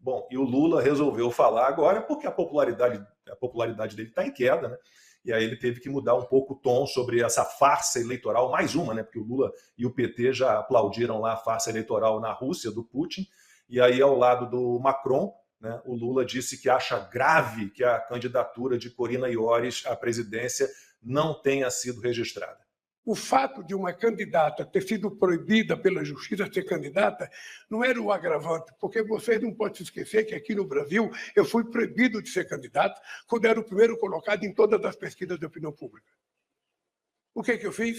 Bom, e o Lula resolveu falar agora porque a popularidade dele está em queda, né? E aí ele teve que mudar um pouco o tom sobre essa farsa eleitoral, mais uma, né? Porque o Lula e o PT já aplaudiram lá a farsa eleitoral na Rússia, do Putin, e aí ao lado do Macron, né, o Lula disse que acha grave que a candidatura de Corina Yoris à presidência não tenha sido registrada. O fato de uma candidata ter sido proibida pela justiça de ser candidata não era o agravante, porque vocês não podem se esquecer que aqui no Brasil eu fui proibido de ser candidato quando era o primeiro colocado em todas as pesquisas de opinião pública. O que eu fiz?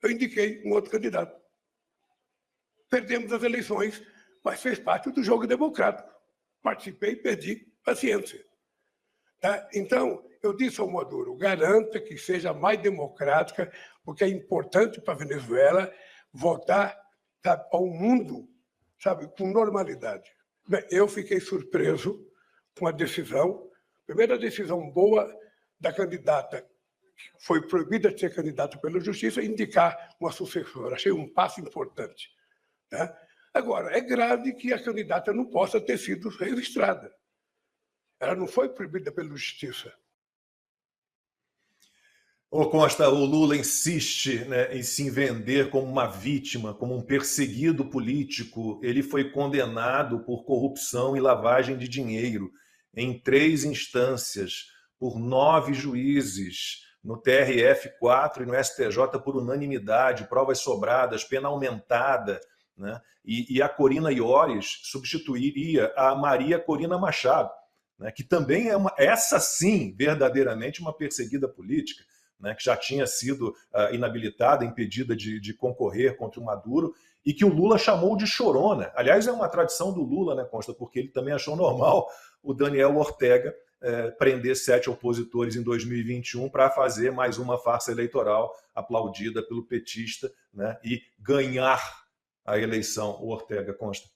Eu indiquei um outro candidato. Perdemos as eleições, mas fez parte do jogo democrático. Participei, perdi, paciência. Tá? Então, eu disse ao Maduro, garanta que seja mais democrática, porque é importante para a Venezuela voltar, sabe, ao mundo, sabe, com normalidade. Bem, eu fiquei surpreso com a decisão, primeira decisão boa da candidata, que foi proibida de ser candidata pela justiça, indicar uma sucessora. Achei um passo importante. Tá? Agora, é grave que a candidata não possa ter sido registrada. Ela não foi proibida pela justiça. Ô Costa, o Lula insiste, né, em se vender como uma vítima, como um perseguido político. Ele foi condenado por corrupção e lavagem de dinheiro em 3 instâncias, por 9 juízes, no TRF4 e no STJ por unanimidade, provas sobradas, pena aumentada, né? E a Corina Yoris substituiria a Maria Corina Machado, né, que também é essa sim, verdadeiramente uma perseguida política, né, que já tinha sido inabilitada, impedida de concorrer contra o Maduro, e que o Lula chamou de chorona. Aliás, é uma tradição do Lula, né, Consta, porque ele também achou normal o Daniel Ortega prender 7 opositores em 2021 para fazer mais uma farsa eleitoral aplaudida pelo petista, né, e ganhar a eleição, o Ortega. Consta.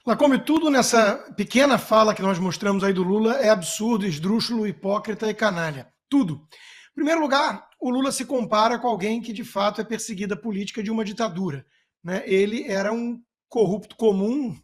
Lacombe, tudo nessa pequena fala que nós mostramos aí do Lula é absurdo, esdrúxulo, hipócrita e canalha. Tudo. Em primeiro lugar, o Lula se compara com alguém que de fato é perseguida política de uma ditadura, né? Ele era um corrupto comum,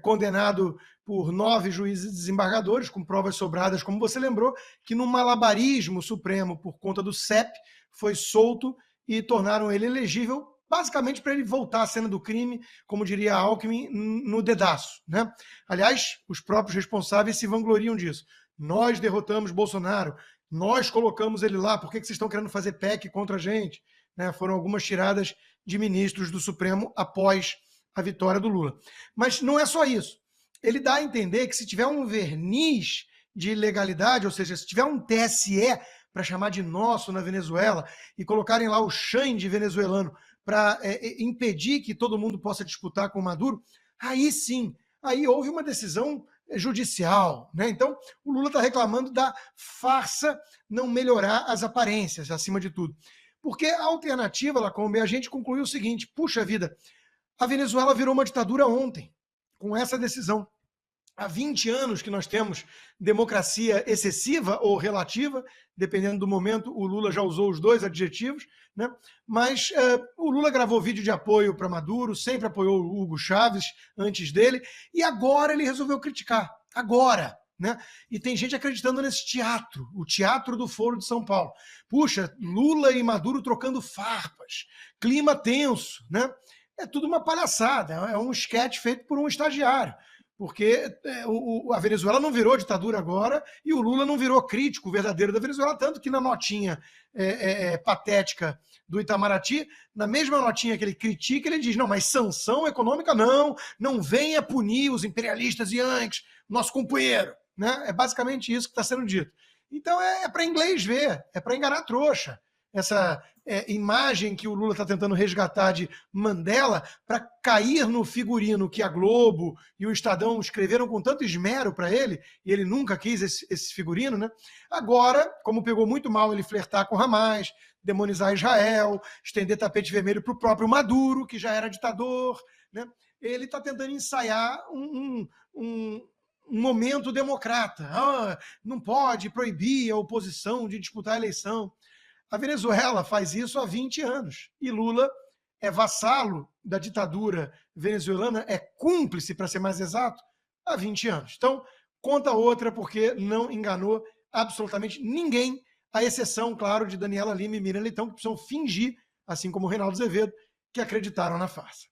condenado por 9 juízes desembargadores, com provas sobradas, como você lembrou, que num malabarismo supremo por conta do CEP, foi solto e tornaram ele elegível, basicamente para ele voltar à cena do crime, como diria Alckmin, no dedaço, né? Aliás, os próprios responsáveis se vangloriam disso. Nós derrotamos Bolsonaro, nós colocamos ele lá, por que vocês estão querendo fazer PEC contra a gente? Né? Foram algumas tiradas de ministros do Supremo após a vitória do Lula. Mas não é só isso. Ele dá a entender que se tiver um verniz de legalidade, ou seja, se tiver um TSE para chamar de nosso na Venezuela e colocarem lá o Xande venezuelano para impedir que todo mundo possa disputar com o Maduro, aí sim, aí houve uma decisão judicial, né? Então, o Lula está reclamando da farsa não melhorar as aparências, acima de tudo. Porque a alternativa, Lacombe, a gente concluiu o seguinte, puxa vida, a Venezuela virou uma ditadura ontem, com essa decisão. Há 20 anos que nós temos democracia excessiva ou relativa, dependendo do momento, o Lula já usou os 2 adjetivos, né? Mas o Lula gravou vídeo de apoio para Maduro, sempre apoiou o Hugo Chávez antes dele, e agora ele resolveu criticar. Agora, né? E tem gente acreditando nesse teatro, o Teatro do Foro de São Paulo. Puxa, Lula e Maduro trocando farpas, clima tenso, né? É tudo uma palhaçada, é um esquete feito por um estagiário. Porque a Venezuela não virou ditadura agora e o Lula não virou crítico verdadeiro da Venezuela, tanto que na notinha patética do Itamaraty, na mesma notinha que ele critica, ele diz, não, mas sanção econômica não venha punir os imperialistas yankees, nosso companheiro. Né? É basicamente isso que está sendo dito. Então é para inglês ver, é para enganar trouxa. Essa imagem que o Lula está tentando resgatar de Mandela para cair no figurino que a Globo e o Estadão escreveram com tanto esmero para ele, e ele nunca quis esse figurino, né? Agora, como pegou muito mal ele flertar com Hamas, demonizar Israel, estender tapete vermelho para o próprio Maduro, que já era ditador, né? Ele está tentando ensaiar um momento democrata. Não pode proibir a oposição de disputar a eleição. A Venezuela faz isso há 20 anos e Lula é vassalo da ditadura venezuelana, é cúmplice, para ser mais exato, há 20 anos. Então, conta outra, porque não enganou absolutamente ninguém, à exceção, claro, de Daniela Lima e Miriam Leitão, que precisam fingir, assim como o Reinaldo Azevedo, que acreditaram na farsa.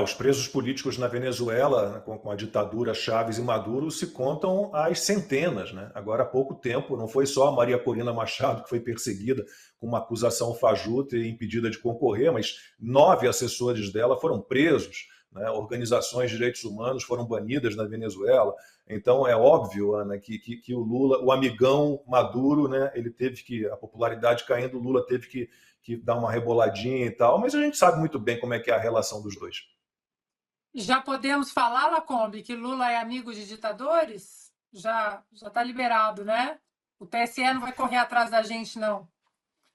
Os presos políticos na Venezuela, com a ditadura Chávez e Maduro, se contam às centenas, né? Agora há pouco tempo, não foi só a Maria Corina Machado que foi perseguida com uma acusação fajuta e impedida de concorrer, mas 9 assessores dela foram presos, né? Organizações de direitos humanos foram banidas na Venezuela. Então é óbvio, Ana, que o Lula, o amigão Maduro, né? Ele teve que, a popularidade caindo, o Lula teve que dar uma reboladinha e tal, mas a gente sabe muito bem como é que é a relação dos dois. Já podemos falar, Lacombe, que Lula é amigo de ditadores? Já está liberado, né? O TSE não vai correr atrás da gente, não.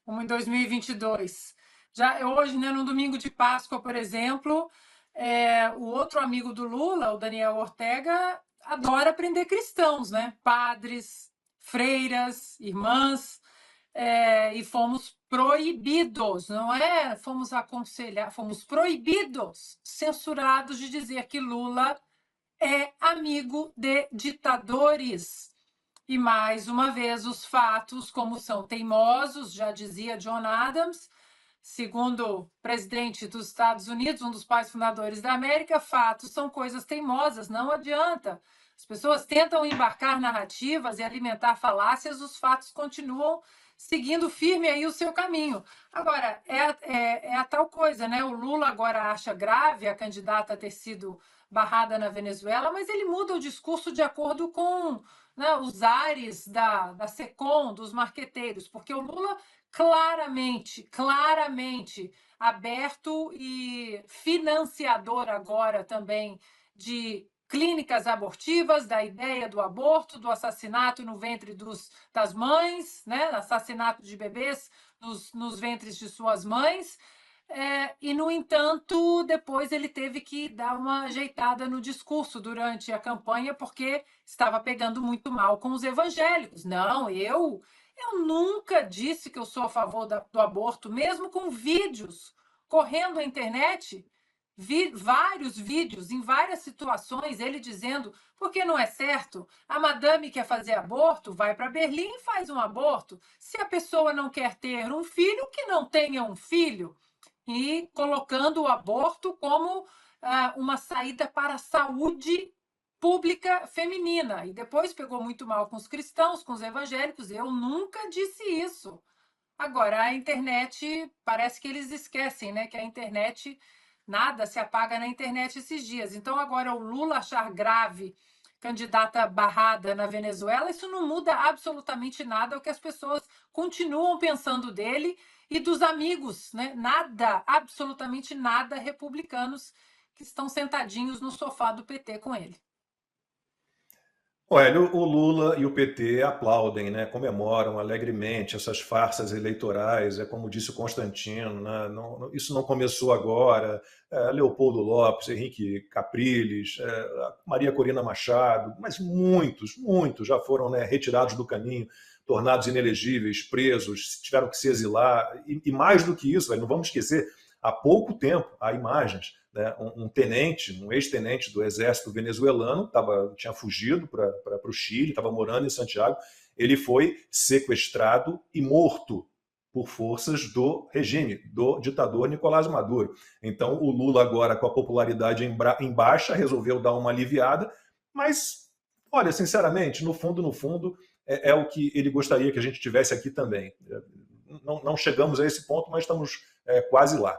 Como em 2022. Hoje, né, no domingo de Páscoa, por exemplo, o outro amigo do Lula, o Daniel Ortega, adora prender cristãos, né? Padres, freiras, irmãs. E fomos proibidos, não é? Fomos aconselhar, fomos proibidos, censurados de dizer que Lula é amigo de ditadores. E mais uma vez, os fatos, como são teimosos, já dizia John Adams, segundo o presidente dos Estados Unidos, um dos pais fundadores da América, fatos são coisas teimosas, não adianta. As pessoas tentam embarcar narrativas e alimentar falácias, os fatos continuam seguindo firme aí o seu caminho. Agora, é a tal coisa, né? O Lula agora acha grave a candidata ter sido barrada na Venezuela, mas ele muda o discurso de acordo com, né, os ares da SECOM, dos marqueteiros, porque o Lula claramente aberto e financiador agora também de clínicas abortivas, da ideia do aborto, do assassinato no ventre das mães, né? Assassinato de bebês nos ventres de suas mães. E, no entanto, depois ele teve que dar uma ajeitada no discurso durante a campanha, porque estava pegando muito mal com os evangélicos. Não, eu nunca disse que eu sou a favor do aborto, mesmo com vídeos correndo na internet. Vi vários vídeos, em várias situações, ele dizendo, porque não é certo, a madame quer fazer aborto, vai para Berlim e faz um aborto. Se a pessoa não quer ter um filho, que não tenha um filho. E colocando o aborto como uma saída para a saúde pública feminina. E depois pegou muito mal com os cristãos, com os evangélicos. Eu nunca disse isso. Agora, a internet, parece que eles esquecem, né? Que a internet... Nada se apaga na internet esses dias. Então, agora, o Lula achar grave candidata barrada na Venezuela, isso não muda absolutamente nada, é o que as pessoas continuam pensando dele e dos amigos, né? Nada, absolutamente nada, republicanos que estão sentadinhos no sofá do PT com ele. Olha, o Lula e o PT aplaudem, né, comemoram alegremente essas farsas eleitorais, como disse o Constantino, né, isso não começou agora. Leopoldo Lopes, Henrique Capriles, Maria Corina Machado, mas muitos já foram, né, retirados do caminho, tornados inelegíveis, presos, tiveram que se exilar, e mais do que isso, não vamos esquecer, há pouco tempo há imagens, né, um ex-tenente do exército venezuelano, tinha fugido para o Chile, estava morando em Santiago, ele foi sequestrado e morto por forças do regime, do ditador Nicolás Maduro. Então o Lula agora, com a popularidade em baixa, resolveu dar uma aliviada, mas, olha, sinceramente, no fundo, é o que ele gostaria que a gente tivesse aqui também. Não chegamos a esse ponto, mas estamos quase lá.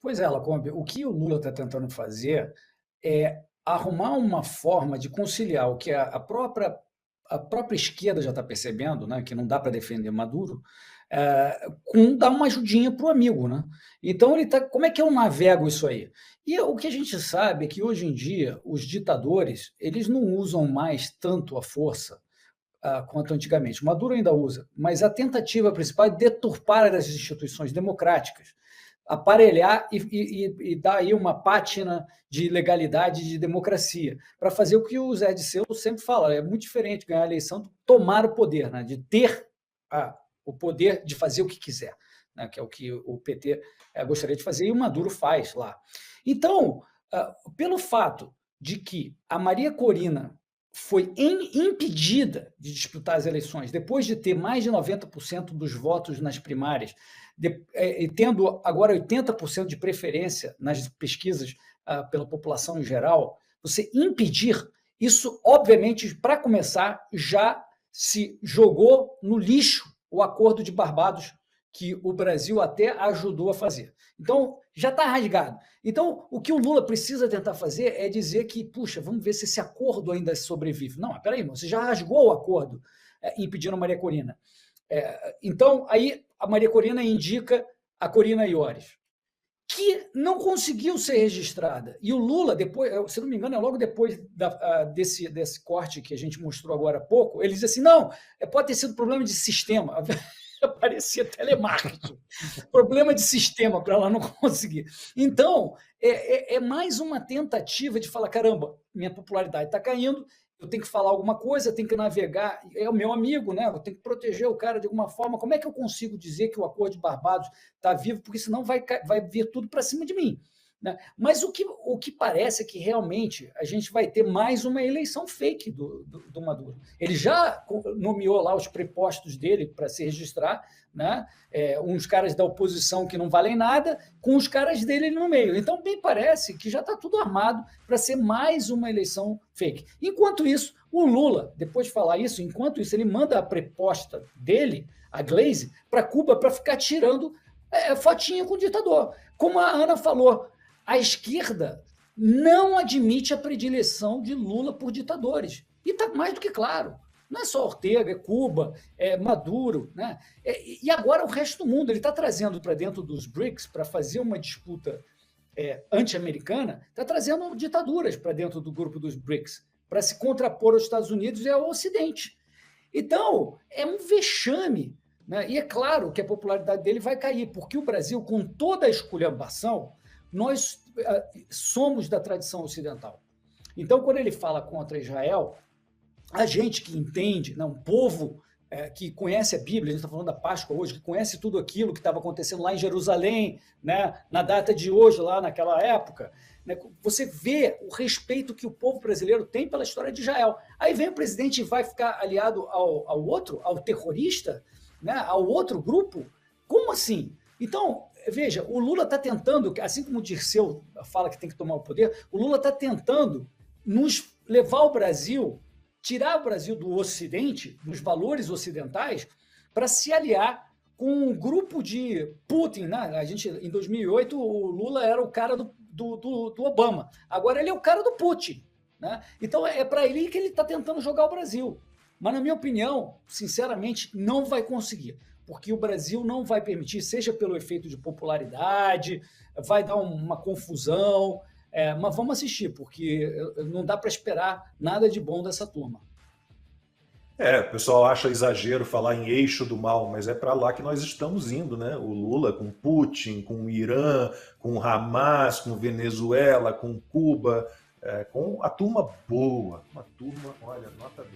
Pois é, Lacombe, o que o Lula está tentando fazer é arrumar uma forma de conciliar o que a própria esquerda já está percebendo, né, que não dá para defender Maduro, com dar uma ajudinha para o amigo. Né? Então, como é que eu navego isso aí? E o que a gente sabe é que, hoje em dia, os ditadores eles não usam mais tanto a força quanto antigamente. Maduro ainda usa, mas a tentativa principal é deturpar as instituições democráticas, aparelhar e dar aí uma pátina de legalidade e de democracia, para fazer o que o Zé Disseu sempre fala, é muito diferente ganhar a eleição do tomar o poder, né? De ter o poder de fazer o que quiser, né? Que é o que o PT gostaria de fazer, e o Maduro faz lá. Então, pelo fato de que a Maria Corina foi impedida de disputar as eleições, depois de ter mais de 90% dos votos nas primárias, e tendo agora 80% de preferência nas pesquisas pela população em geral, você impedir, isso, obviamente, para começar, já se jogou no lixo o Acordo de Barbados, que o Brasil até ajudou a fazer. Então, já está rasgado. Então, o que o Lula precisa tentar fazer é dizer que, puxa, vamos ver se esse acordo ainda sobrevive. Não, peraí, você já rasgou o acordo impedindo a Maria Corina. Então, aí a Maria Corina indica a Corina Iores, que não conseguiu ser registrada. E o Lula, depois, se não me engano, é logo depois desse corte que a gente mostrou agora há pouco, ele diz assim, não, pode ter sido problema de sistema. Parecia telemarketing. Problema de sistema para ela não conseguir. Então, é mais uma tentativa de falar, caramba, minha popularidade está caindo, eu tenho que falar alguma coisa, eu tenho que navegar, é o meu amigo, né? Eu tenho que proteger o cara de alguma forma. Como é que eu consigo dizer que o Acordo de Barbados está vivo? Porque senão vai vir tudo para cima de mim. Né? Mas o que parece é que realmente a gente vai ter mais uma eleição fake do Maduro. Ele já nomeou lá os prepostos dele para se registrar, né? Uns caras da oposição que não valem nada, com os caras dele no meio. Então, me parece que já está tudo armado para ser mais uma eleição fake. Enquanto isso, o Lula, depois de falar isso, enquanto isso, ele manda a preposta dele, a Glaze, para Cuba para ficar tirando fotinho com o ditador. Como a Ana falou, a esquerda não admite a predileção de Lula por ditadores. E está mais do que claro. Não é só Ortega, é Cuba, é Maduro. Né? E agora o resto do mundo. Ele está trazendo para dentro dos BRICS, para fazer uma disputa anti-americana, está trazendo ditaduras para dentro do grupo dos BRICS, para se contrapor aos Estados Unidos e ao Ocidente. Então, é um vexame. Né? E é claro que a popularidade dele vai cair, porque o Brasil, com toda a esculhambação, nós somos da tradição ocidental. Então, quando ele fala contra Israel, a gente que entende, né, um povo que conhece a Bíblia, a gente está falando da Páscoa hoje, que conhece tudo aquilo que estava acontecendo lá em Jerusalém, né, na data de hoje, lá naquela época, né, você vê o respeito que o povo brasileiro tem pela história de Israel. Aí vem o presidente e vai ficar aliado ao outro, ao terrorista, né, ao outro grupo? Como assim? Então, veja, o Lula está tentando, assim como o Dirceu fala que tem que tomar o poder, o Lula está tentando nos levar ao Brasil, tirar o Brasil do Ocidente, dos valores ocidentais, para se aliar com um grupo de Putin. Né? A gente, em 2008, o Lula era o cara do Obama. Agora ele é o cara do Putin. Né? Então, é para ele que ele está tentando jogar o Brasil. Mas, na minha opinião, sinceramente, não vai conseguir. Porque o Brasil não vai permitir, seja pelo efeito de popularidade, vai dar uma confusão, mas vamos assistir, porque não dá para esperar nada de bom dessa turma. O pessoal acha exagero falar em eixo do mal, mas é para lá que nós estamos indo, né? O Lula com Putin, com o Irã, com o Hamas, com Venezuela, com Cuba, com a turma boa, uma turma, olha, nota 10.